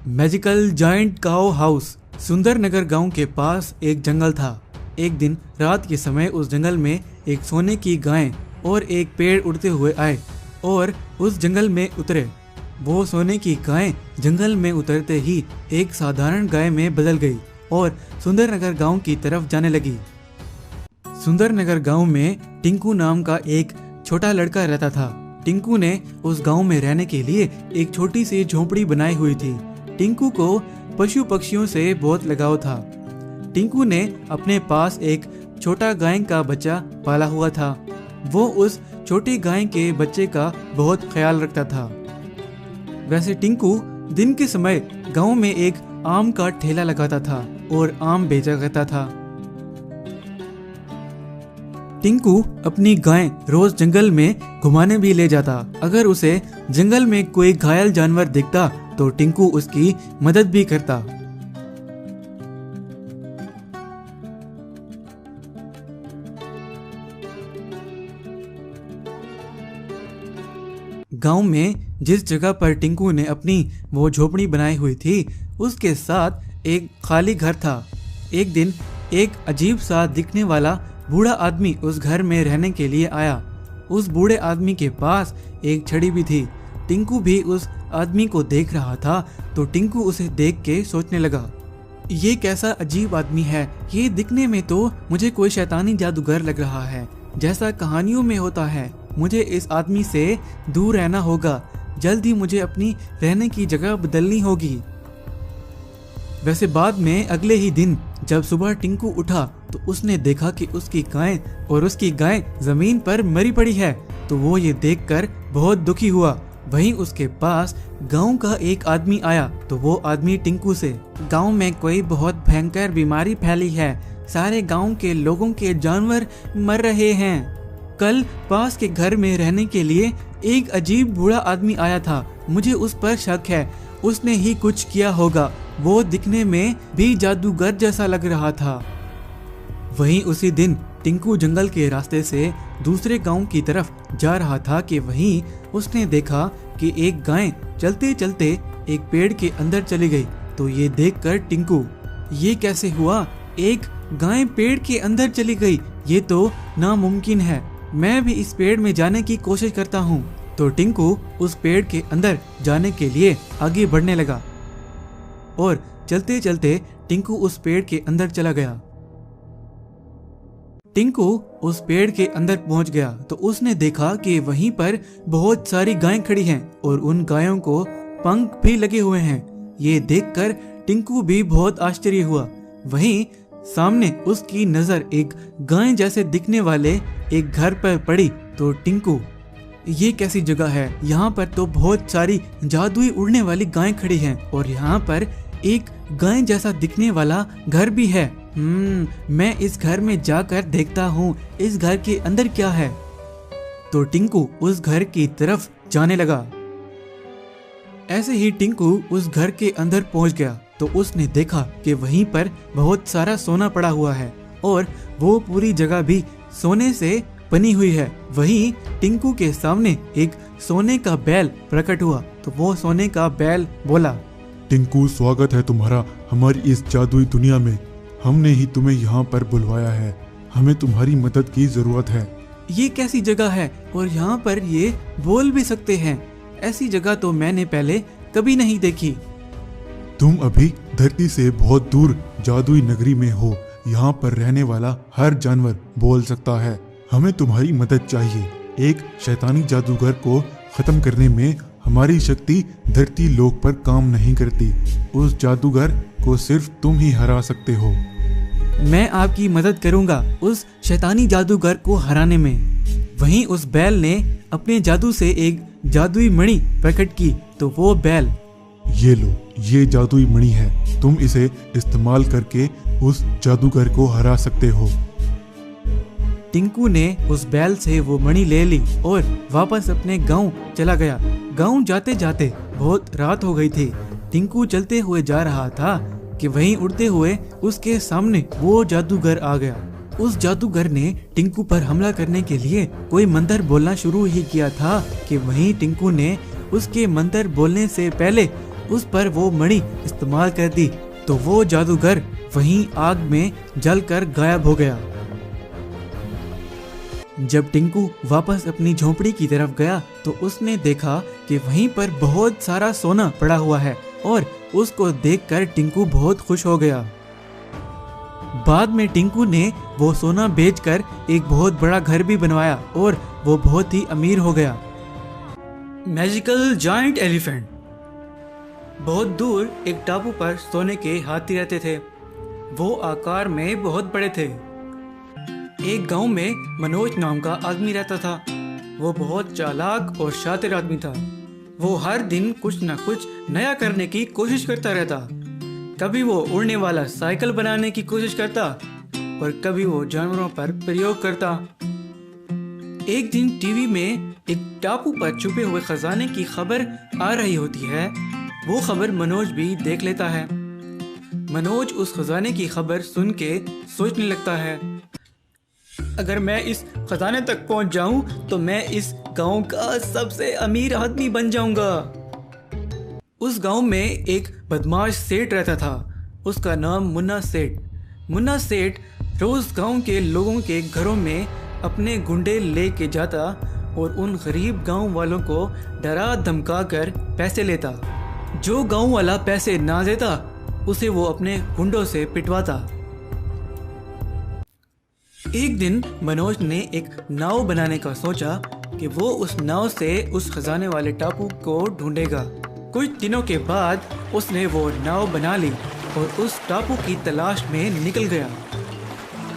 Magical giant काऊ house. Sundernagar गांव के पास एक जंगल था। एक दिन रात के समय उस जंगल में एक सोने की गाय और एक पेड़ उड़ते हुए आए और उस जंगल में उतरे। वो सोने की गाय जंगल में उतरते ही एक साधारण गाय में बदल गई और सुंदरनगर गांव की तरफ जाने लगी। सुंदरनगर गांव में टिंकू नाम का एक छोटा लड़का रहता था। टिंकू ने उस गांव में रहने के लिए एक छोटी सी झोपड़ी बनाई हुई थी। टिंकू को पशु पक्षियों से बहुत लगाव था। टिंकू ने अपने पास एक छोटा गाय का बच्चा पाला हुआ था। वो उस छोटी गाय के बच्चे का बहुत ख्याल रखता था। वैसे टिंकू दिन के समय गांव में एक आम का ठेला लगाता था और आम बेचा करता था। टिंकू अपनी गाय रोज जंगल में घुमाने भी ले जाता। अगर उसे जंगल में कोई घायल जानवर दिखता तो टिंकू उसकी मदद भी करता। गांव में जिस जगह पर टिंकू ने अपनी वो झोपड़ी बनाई हुई थी उसके साथ एक खाली घर था। एक दिन एक अजीब सा दिखने वाला बूढ़ा आदमी उस घर में रहने के लिए आया। उस बूढ़े आदमी के पास एक छड़ी भी थी। टिंकू भी उस आदमी को देख रहा था तो टिंकू उसे देख के सोचने लगा, ये कैसा अजीब आदमी है। ये दिखने में तो मुझे कोई शैतानी जादूगर लग रहा है, जैसा कहानियों में होता है। मुझे इस आदमी से दूर रहना होगा। जल्द ही मुझे अपनी रहने की जगह बदलनी होगी। वैसे बाद में अगले ही दिन जब सुबह टिंकू उठा तो उसने देखा कि उसकी गाय जमीन पर मरी पड़ी है। तो वो ये देखकर बहुत दुखी हुआ। वहीं उसके पास गांव का एक आदमी आया तो वो आदमी टिंकू से, गांव में कोई बहुत भयंकर बीमारी फैली है। सारे गांव के लोगों के जानवर मर रहे हैं। कल पास के घर में रहने के लिए एक अजीब बूढ़ा आदमी आया था। मुझे उस पर शक है, उसने ही कुछ किया होगा। वो दिखने में भी जादूगर जैसा लग रहा था। वहीं उसी दिन टिंकू जंगल के रास्ते से दूसरे गांव की तरफ जा रहा था कि वहीं उसने देखा कि एक गाय चलते चलते एक पेड़ के अंदर चली गई। तो ये देखकर टिंकू, ये कैसे हुआ? एक गाय पेड़ के अंदर चली गई, ये तो नामुमकिन है। मैं भी इस पेड़ में जाने की कोशिश करता हूँ। तो टिंकू उस पेड़ के अंदर जाने के लिए आगे बढ़ने लगा और चलते चलते टिंकू उस पेड़ के अंदर चला गया। टिंकू उस पेड़ के अंदर पहुंच गया तो उसने देखा कि वहीं पर बहुत सारी गायें खड़ी हैं और उन गायों को पंख भी लगे हुए हैं। ये देखकर टिंकू भी बहुत आश्चर्य हुआ। वहीं सामने उसकी नजर एक गाय जैसे दिखने वाले एक घर पर पड़ी। तो टिंकू, ये कैसी जगह है? यहाँ पर तो बहुत सारी जादुई उड़ने वाली गायें खड़ी हैं और यहाँ पर एक गाय जैसा दिखने वाला घर भी है। मैं इस घर में जाकर देखता हूँ इस घर के अंदर क्या है। तो टिंकू उस घर की तरफ जाने लगा। ऐसे ही टिंकू उस घर के अंदर पहुँच गया तो उसने देखा कि वहीं पर बहुत सारा सोना पड़ा हुआ है और वो पूरी जगह भी सोने से बनी हुई है। वहीं टिंकू के सामने एक सोने का बैल प्रकट हुआ तो वो सोने का बैल बोला, टिंकू, स्वागत है तुम्हारा हमारी इस जादुई दुनिया में। हमने ही तुम्हें यहाँ पर बुलवाया है। हमें तुम्हारी मदद की जरूरत है। ये कैसी जगह है और यहाँ पर ये बोल भी सकते हैं? ऐसी जगह तो मैंने पहले कभी नहीं देखी। तुम अभी धरती से बहुत दूर जादुई नगरी में हो। यहाँ पर रहने वाला हर जानवर बोल सकता है। हमें तुम्हारी मदद चाहिए। एक शैतानी जादूगर को खत्म करने में हमारी शक्ति धरती लोक पर काम नहीं करती। उस जादूगर को सिर्फ तुम ही हरा सकते हो। मैं आपकी मदद करूंगा उस शैतानी जादूगर को हराने में। वहीं उस बैल ने अपने जादू से एक जादुई मणि प्रकट की तो वो बैल, ये लो, ये जादुई मणि है। तुम इसे इस्तेमाल करके उस जादूगर को हरा सकते हो। टिंकू ने उस बैल से वो मणि ले ली और वापस अपने गांव चला गया। गांव जाते जाते बहुत रात हो गई थी। टिंकू चलते हुए जा रहा था कि वहीं उड़ते हुए उसके सामने वो जादूगर आ गया। उस जादूगर ने टिंकू पर हमला करने के लिए कोई मंत्र बोलना शुरू ही किया था कि वहीं टिंकू ने उसके मंत्र बोलने से पहले उस पर वो मणि इस्तेमाल कर दी तो वो जादूगर वहीं आग में जलकर गायब हो गया। जब टिंकू वापस अपनी झोपड़ी की तरफ गया तो उसने देखा कि वहीं पर बहुत सारा सोना पड़ा हुआ है और उसको देखकर टिंकू बहुत खुश हो गया। बाद में टिंकू ने वो सोना बेचकर एक बहुत बड़ा घर भी बनवाया और वो बहुत ही अमीर हो गया। Magical giant elephant. बहुत दूर एक टापू पर सोने के हाथी रहते थे। वो आकार में बहुत बड़े थे। एक गांव में मनोज नाम का आदमी रहता था। वो बहुत चालाक और शातिर आदमी था। वो हर दिन कुछ न कुछ नया करने की कोशिश करता रहता। कभी वो उड़ने वाला साइकिल बनाने की कोशिश करता और कभी वो जानवरों पर प्रयोग करता। एक दिन टीवी में एक टापू पर छुपे हुए खजाने की खबर आ रही होती है। वो खबर मनोज भी देख लेता है। मनोज उस खजाने की खबर सुन के सोचने लगता है, अगर मैं इस खजाने तक पहुंच जाऊं तो मैं इस गांव का सबसे अमीर आदमी बन जाऊंगा। उस गांव में एक बदमाश सेठ रहता था। उसका नाम मुन्ना सेठ। मुन्ना सेठ रोज गांव के लोगों के घरों में अपने गुंडे लेके जाता और उन गरीब गांव वालों को डरा धमका कर पैसे लेता। जो गांव वाला पैसे ना देता उसे वो अपने गुंडों से पिटवाता। एक दिन मनोज ने एक नाव बनाने का सोचा कि वो उस नाव से उस खजाने वाले टापू को ढूंढेगा। कुछ दिनों के बाद उसने वो नाव बना ली और उस टापू की तलाश में निकल गया।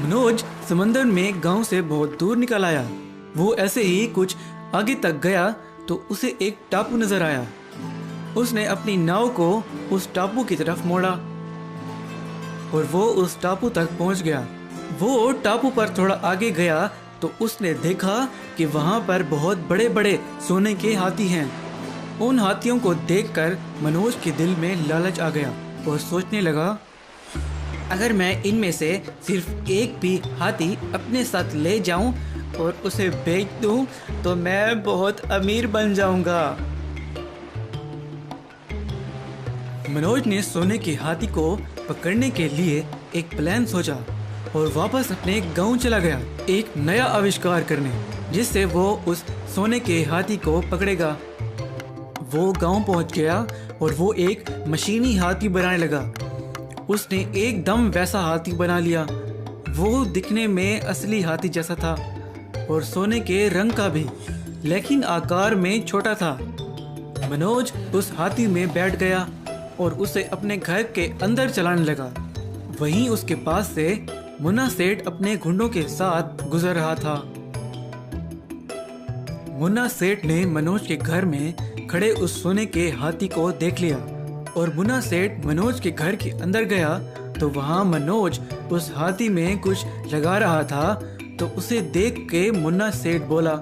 मनोज समंदर में गांव से बहुत दूर निकल आया। वो ऐसे ही कुछ आगे तक गया तो उसे एक टापू नजर आया। उसने अपनी नाव को उस टापू की तरफ मोड़ा और वो उस टापू तक पहुंच गया। वो टापू पर थोड़ा आगे गया तो उसने देखा कि वहां पर बहुत बड़े बड़े सोने के हाथी हैं। उन हाथियों को देखकर मनोज के दिल में लालच आ गया और सोचने लगा, अगर मैं इनमें से सिर्फ एक भी हाथी अपने साथ ले जाऊं और उसे बेच दूं तो मैं बहुत अमीर बन जाऊंगा। मनोज ने सोने के हाथी को पकड़ने के लिए एक प्लान सोचा और वापस अपने गांव चला गया एक नया आविष्कार करने, जिससे वो उस सोने के हाथी को पकड़ेगा। वो गांव पहुंच गया और वो एक मशीनी हाथी बनाने लगा। उसने एकदम वैसा हाथी बना लिया। वो दिखने में असली हाथी जैसा था और सोने के रंग का भी, लेकिन आकार में छोटा था। मनोज उस हाथी में बैठ गया और उसे अपने घर के अंदर चलाने लगा। वहीं उसके पास से मुन्ना सेठ अपने गुंडों के साथ गुजर रहा था। मुन्ना सेठ ने मनोज के घर में खड़े उस सोने के हाथी को देख लिया और मुन्ना सेठ मनोज के घर के अंदर गया तो वहां मनोज उस हाथी में कुछ लगा रहा था। तो उसे देख के मुन्ना सेठ बोला,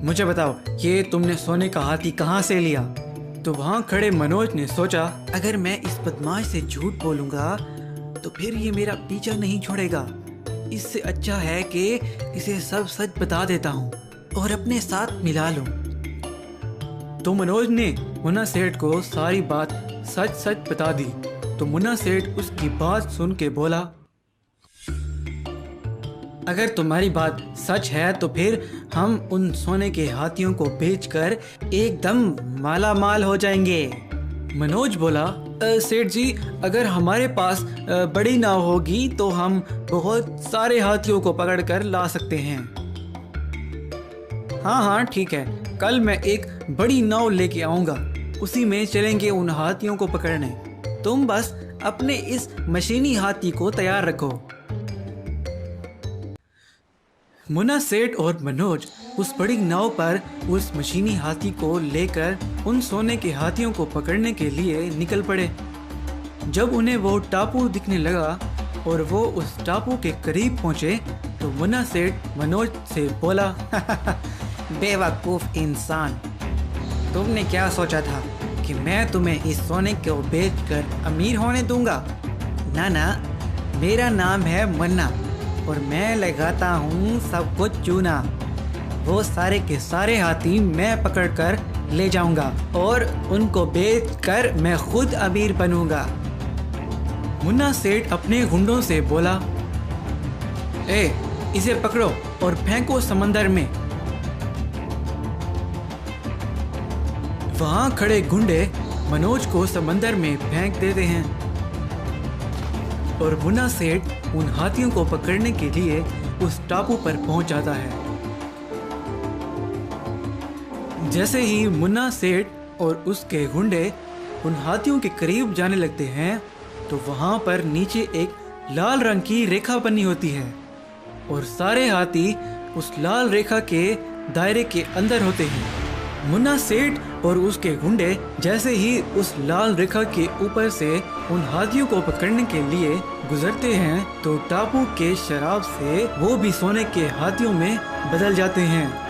मुझे बताओ, ये तुमने सोने का हाथी कहाँ से लिया? तो वहां खड़े मनोज ने सोचा, अगर मैं इस बदमाश से झूठ बोलूंगा तो फिर ये मेरा पीछा नहीं छोड़ेगा। इससे अच्छा है कि इसे सब सच बता देता हूँ और अपने साथ मिला लूं। तो मनोज ने मुन्ना सेठ को सारी बात सच सच बता दी। तो मुन्ना सेठ उसकी बात सुन के बोला, अगर तुम्हारी बात सच है तो फिर हम उन सोने के हाथियों को बेचकर एकदम माला माल हो जाएंगे। मनोज बोला, सेठ जी, अगर हमारे पास बड़ी नाव होगी तो हम बहुत सारे हाथियों को पकड़कर ला सकते हैं। हाँ ठीक है, कल मैं एक बड़ी नाव लेके आऊंगा, उसी में चलेंगे उन हाथियों को पकड़ने। तुम बस अपने इस मशीनी हाथी को तैयार रखो। मुन्ना सेठ और मनोज उस बड़ी नाव पर उस मशीनी हाथी को लेकर उन सोने के हाथियों को पकड़ने के लिए निकल पड़े। जब उन्हें वो टापू दिखने लगा और वो उस टापू के करीब पहुंचे तो मुन्ना सेठ मनोज से बोला, बेवकूफ इंसान, तुमने क्या सोचा था कि मैं तुम्हें इस सोने को बेचकर अमीर होने दूंगा? ना, मेरा नाम है मुन्ना और मैं लगाता हूँ सब कुछ चूना। वो सारे के सारे हाथी मैं पकड़कर ले जाऊंगा और उनको बेच कर मैं खुद अमीर बनूंगा। मुन्ना सेठ अपने गुंडों से बोला, इसे पकड़ो और फेंको समंदर में। वहां खड़े गुंडे मनोज को समंदर में फेंक देते हैं और मुन्ना सेठ उन हाथियों को पकड़ने के लिए उस टापू पर पहुंच जाता है। जैसे ही मुन्ना सेठ और उसके गुंडे उन हाथियों के करीब जाने लगते हैं तो वहां पर नीचे एक लाल रंग की रेखा बनी होती है और सारे हाथी उस लाल रेखा के दायरे के अंदर होते हैं। मुन्ना सेठ और उसके गुंडे जैसे ही उस लाल रेखा के ऊपर से उन हाथियों को पकड़ने के लिए गुजरते हैं तो टापू के शराब से वो भी सोने के हाथियों में बदल जाते हैं।